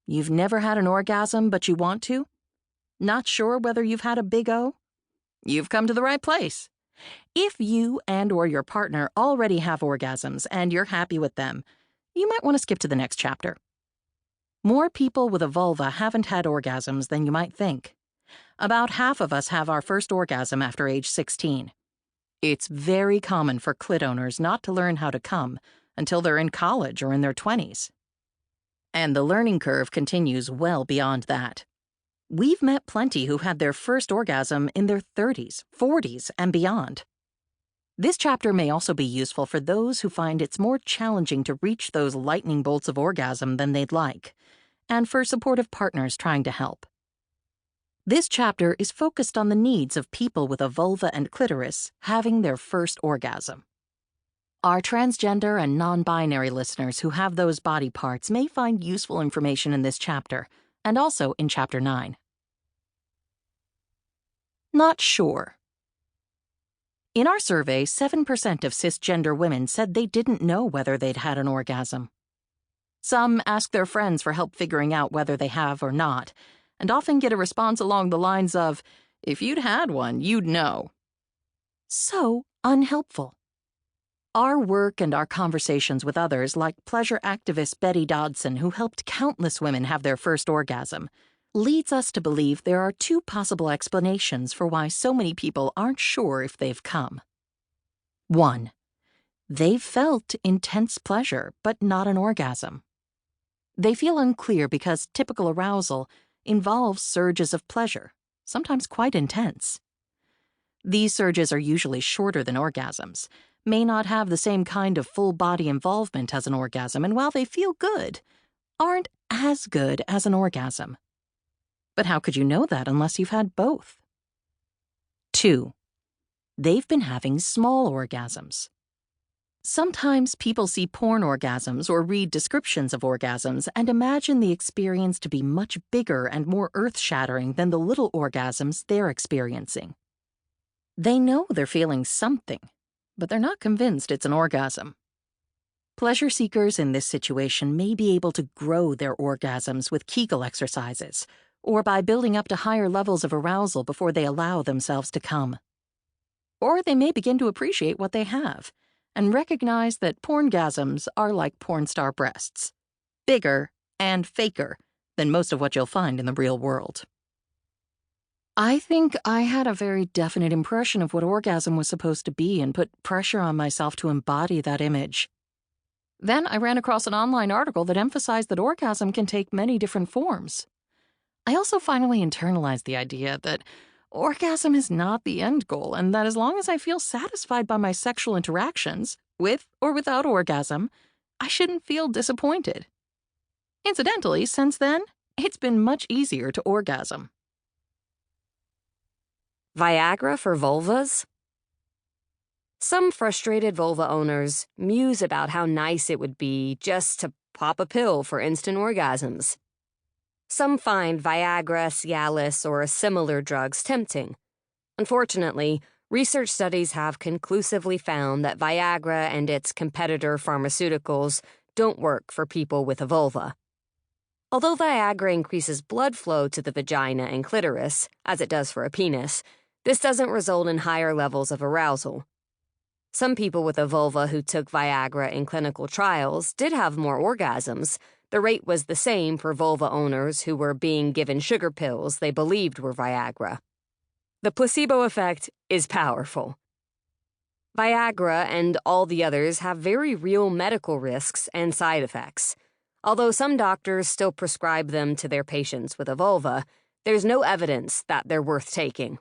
You've never had an orgasm, but you want to? Not sure whether you've had a big O? You've come to the right place. If you and/or your partner already have orgasms and you're happy with them, you might want to skip to the next chapter. More people with a vulva haven't had orgasms than you might think. About half of us have our first orgasm after age 16. It's very common for clit owners not to learn how to come until they're in college or in their 20s. And the learning curve continues well beyond that. We've met plenty who had their first orgasm in their 30s, 40s, and beyond. This chapter may also be useful for those who find it's more challenging to reach those lightning bolts of orgasm than they'd like, and for supportive partners trying to help. This chapter is focused on the needs of people with a vulva and clitoris having their first orgasm. Our transgender and non-binary listeners who have those body parts may find useful information in this chapter, and also in Chapter 9. Not sure. In our survey, 7% of cisgender women said they didn't know whether they'd had an orgasm. Some ask their friends for help figuring out whether they have or not, and often get a response along the lines of, "If you'd had one, you'd know." So unhelpful. Our work and our conversations with others, like pleasure activist Betty Dodson, who helped countless women have their first orgasm, leads us to believe there are two possible explanations for why so many people aren't sure if they've come. 1. They've felt intense pleasure, but not an orgasm. They feel unclear because typical arousal involves surges of pleasure, sometimes quite intense. These surges are usually shorter than orgasms, may not have the same kind of full-body involvement as an orgasm, and while they feel good, aren't as good as an orgasm. But how could you know that unless you've had both? 2. They've been having small orgasms. Sometimes people see porn orgasms or read descriptions of orgasms and imagine the experience to be much bigger and more earth-shattering than the little orgasms they're experiencing. They know they're feeling something, but they're not convinced it's an orgasm. Pleasure seekers in this situation may be able to grow their orgasms with Kegel exercises, or by building up to higher levels of arousal before they allow themselves to come. Or they may begin to appreciate what they have, and recognize that porngasms are like porn star breasts, bigger and faker than most of what you'll find in the real world. I think I had a very definite impression of what orgasm was supposed to be and put pressure on myself to embody that image. Then I ran across an online article that emphasized that orgasm can take many different forms. I also finally internalized the idea that orgasm is not the end goal, and that as long as I feel satisfied by my sexual interactions, with or without orgasm, I shouldn't feel disappointed. Incidentally, since then, it's been much easier to orgasm. Viagra for vulvas? Some frustrated vulva owners muse about how nice it would be just to pop a pill for instant orgasms. Some find Viagra, Cialis, or similar drugs tempting. Unfortunately, research studies have conclusively found that Viagra and its competitor pharmaceuticals don't work for people with a vulva. Although Viagra increases blood flow to the vagina and clitoris, as it does for a penis, this doesn't result in higher levels of arousal. Some people with a vulva who took Viagra in clinical trials did have more orgasms. The rate was the same for vulva owners who were being given sugar pills they believed were Viagra. The placebo effect is powerful. Viagra and all the others have very real medical risks and side effects. Although some doctors still prescribe them to their patients with a vulva, there's no evidence that they're worth taking.